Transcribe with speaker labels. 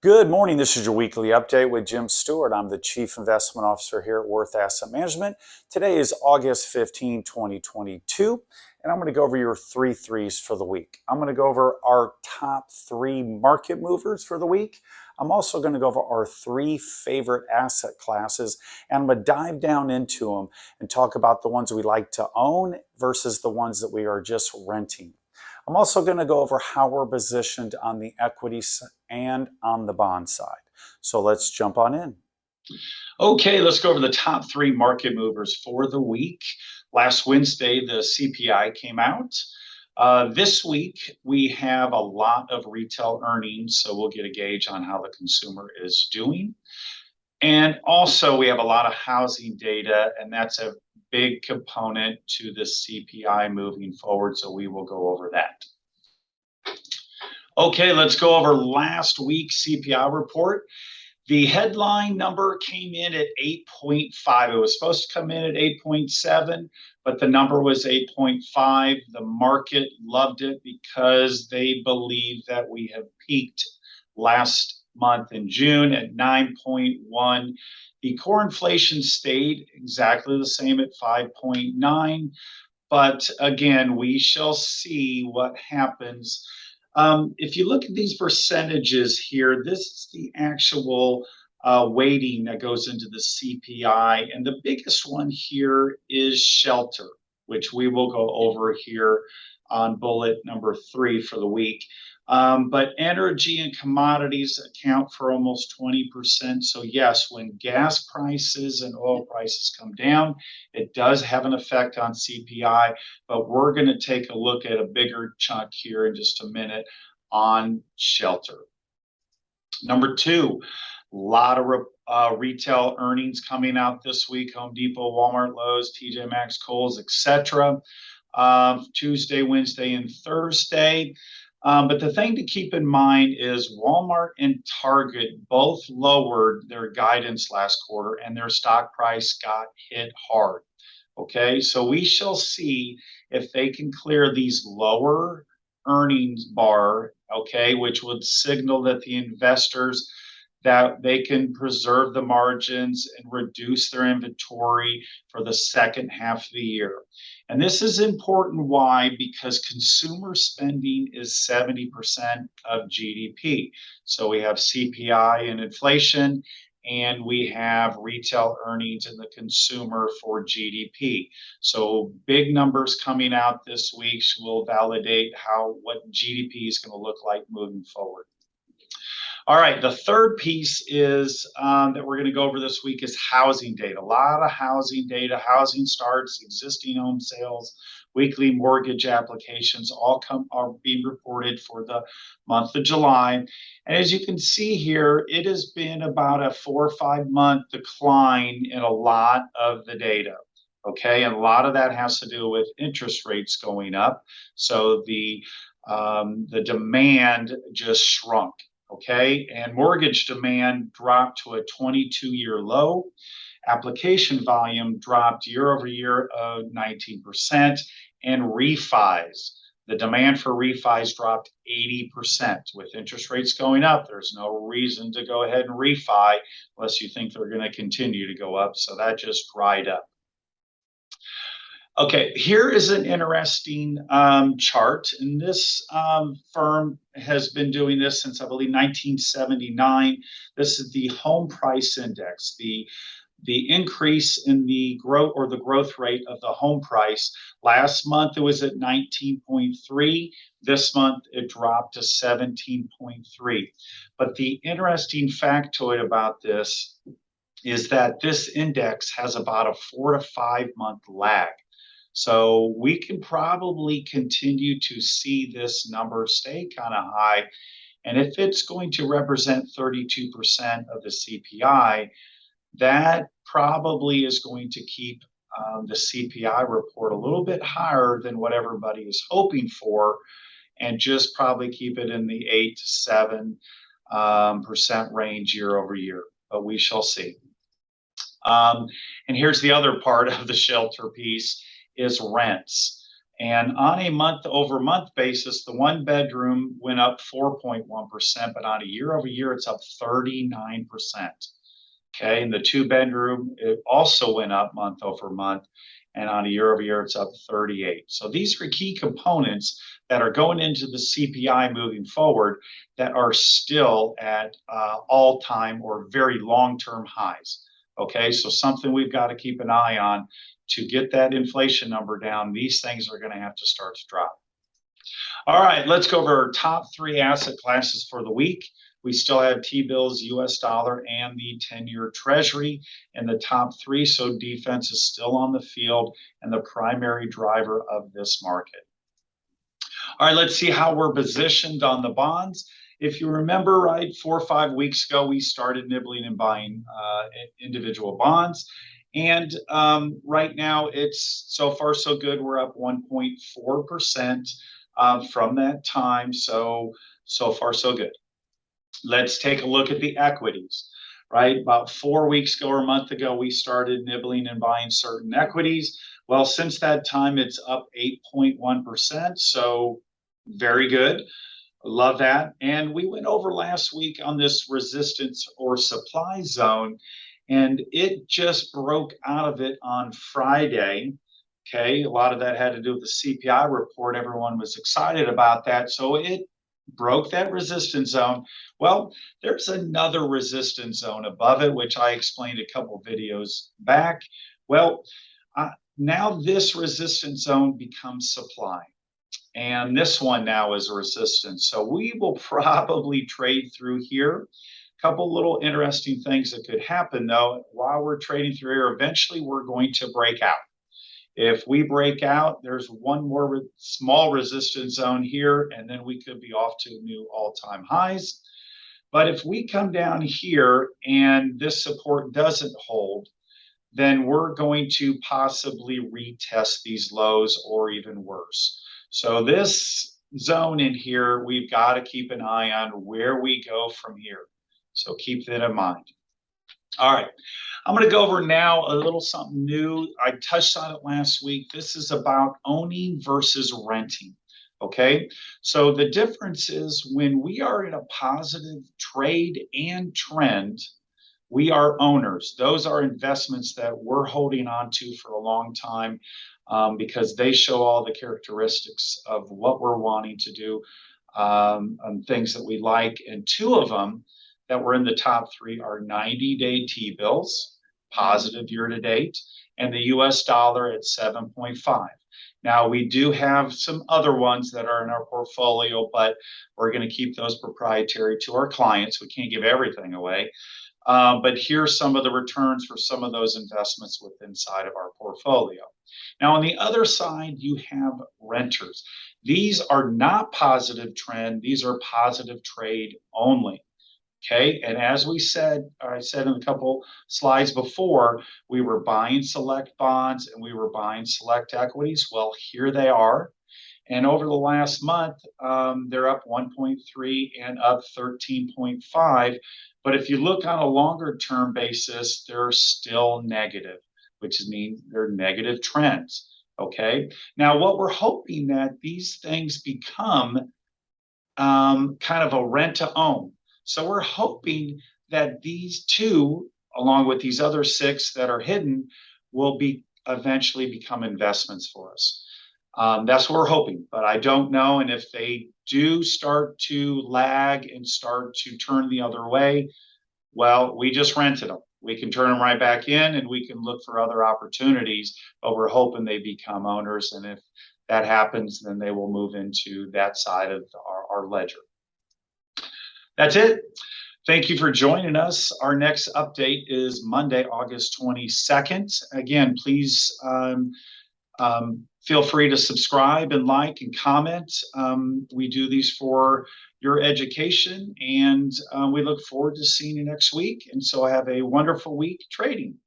Speaker 1: Good morning. This is your weekly update with Jim Stewart. I'm the Chief Investment Officer here at Worth Asset Management. Today is August 15, 2022, and I'm going to go over your three threes for the week. I'm going to go over our top three market movers for the week. I'm also going to go over our three favorite asset classes, and I'm going to dive down into them and talk about the ones we like to own versus the ones that we are just renting. I'm also going to go over how we're positioned on the equity and on the bond side. So let's jump on in.
Speaker 2: Okay, let's go over the top three market movers for the week. Last Wednesday, the CPI came out. This week, we have a lot of retail earnings, so we'll get a gauge on how the consumer is doing. And also, we have a lot of housing data, and that's a big component to the CPI moving forward, so we will go over that. Okay, let's go over last week's CPI report. The headline number came in at 8.5. It was supposed to come in at 8.7, but the number was 8.5. The market loved it because they believe that we have peaked last month in June at 9.1. The core inflation stayed exactly the same at 5.9. But again, we shall see what happens. If you look at these percentages here, this is the actual weighting that goes into the CPI. And the biggest one here is shelter, which we will go over here on bullet number 3 for the week. But energy and commodities account for almost 20%. So yes, when gas prices and oil prices come down, it does have an effect on CPI, but we're going to take a look at a bigger chunk here in just a minute on shelter. Number 2, a lot of retail earnings coming out this week: Home Depot, Walmart, Lowe's, TJ Maxx, Kohl's, etc. Tuesday, Wednesday, and Thursday. But the thing to keep in mind is Walmart and Target both lowered their guidance last quarter, and their stock price got hit hard. Okay, so we shall see if they can clear these lower earnings bar, okay, which would signal that the investors that they can preserve the margins and reduce their inventory for the second half of the year. And this is important. Why? Because consumer spending is 70% of GDP. So we have CPI and inflation, and we have retail earnings in the consumer for GDP. So big numbers coming out this week will validate what GDP is going to look like moving forward. All right, the third piece is that we're going to go over this week is housing data. A lot of housing data, housing starts, existing home sales, weekly mortgage applications are being reported for the month of July. And as you can see here, it has been about a 4 or 5 month decline in a lot of the data. Okay, and a lot of that has to do with interest rates going up. So the demand just shrunk. Okay, and mortgage demand dropped to a 22-year low. Application volume dropped year over year of 19%, and refis, the demand for refis dropped 80%. With interest rates going up, there's no reason to go ahead and refi unless you think they're going to continue to go up. So that just dried up. Okay, here is an interesting chart, and this firm has been doing this since, I believe, 1979. This is the home price index, the increase in the growth rate of the home price. Last month it was at 19.3. This month it dropped to 17.3. But the interesting factoid about this is that this index has about a 4 to 5 month lag. So we can probably continue to see this number stay kind of high. And if it's going to represent 32% of the CPI, that probably is going to keep the CPI report a little bit higher than what everybody is hoping for, and just probably keep it in the 8 to 7% range year over year. But we shall see. And here's the other part of the shelter piece is rents. And on a month-over-month basis, the one bedroom went up 4.1%, but on a year-over-year, it's up 39%. Okay, and the two bedroom, it also went up month over month, and on a year over year, it's up 38. So these are key components that are going into the CPI moving forward that are still at all-time or very long-term highs. Okay, so something we've got to keep an eye on to get that inflation number down. These things are going to have to start to drop. All right, let's go over our top three asset classes for the week. We still have T-bills, US dollar, and the 10-year Treasury in the top three. So defense is still on the field and the primary driver of this market. All right, let's see how we're positioned on the bonds. If you remember, right, 4 or 5 weeks ago, we started nibbling and buying individual bonds. And right now, it's so far so good. We're up 1.4% from that time. So far so good. Let's take a look at the equities, right? About 4 weeks ago or a month ago, we started nibbling and buying certain equities. Well, since that time, it's up 8.1%. So very good. Love that. And we went over last week on this resistance or supply zone, and it just broke out of it on Friday. Okay, a lot of that had to do with the CPI report. Everyone was excited about that. So it broke that resistance zone. Well, there's another resistance zone above it, which I explained a couple videos back. Well, now this resistance zone becomes supply. And this one now is a resistance. So we will probably trade through here. A couple little interesting things that could happen, though. While we're trading through here, eventually we're going to break out. If we break out, there's one more small resistance zone here, and then we could be off to new all-time highs. But if we come down here and this support doesn't hold, then we're going to possibly retest these lows or even worse. So this zone in here, we've got to keep an eye on where we go from here. So keep that in mind. All right, I'm going to go over now a little something new. I touched on it last week. This is about owning versus renting. Okay, so the difference is when we are in a positive trade and trend, we are owners. Those are investments that we're holding on to for a long time because they show all the characteristics of what we're wanting to do and things that we like. And two of them that were in the top three are 90-day T-bills, positive year to date, and the US dollar at 7.5. Now, we do have some other ones that are in our portfolio, but we're going to keep those proprietary to our clients. We can't give everything away. But here's some of the returns for some of those investments within inside of our portfolio. Now, on the other side, you have renters. These are not positive trend. These are positive trade only. Okay, and as we said, I said in a couple slides before, we were buying select bonds and we were buying select equities. Well, here they are. And over the last month, they're up 1.3 and up 13.5. But if you look on a longer term basis, they're still negative, which means they're negative trends. Okay, now what we're hoping that these things become kind of a rent to own. So we're hoping that these two, along with these other 6 that are hidden, will be eventually become investments for us. That's what we're hoping, but I don't know. And if they do start to lag and start to turn the other way, well, we just rented them. We can turn them right back in and we can look for other opportunities, but we're hoping they become owners. And if that happens, then they will move into that side of our ledger. That's it. Thank you for joining us. Our next update is Monday, August 22nd. Again, please feel free to subscribe and like and comment. We do these for your education, and we look forward to seeing you next week. And so have a wonderful week trading.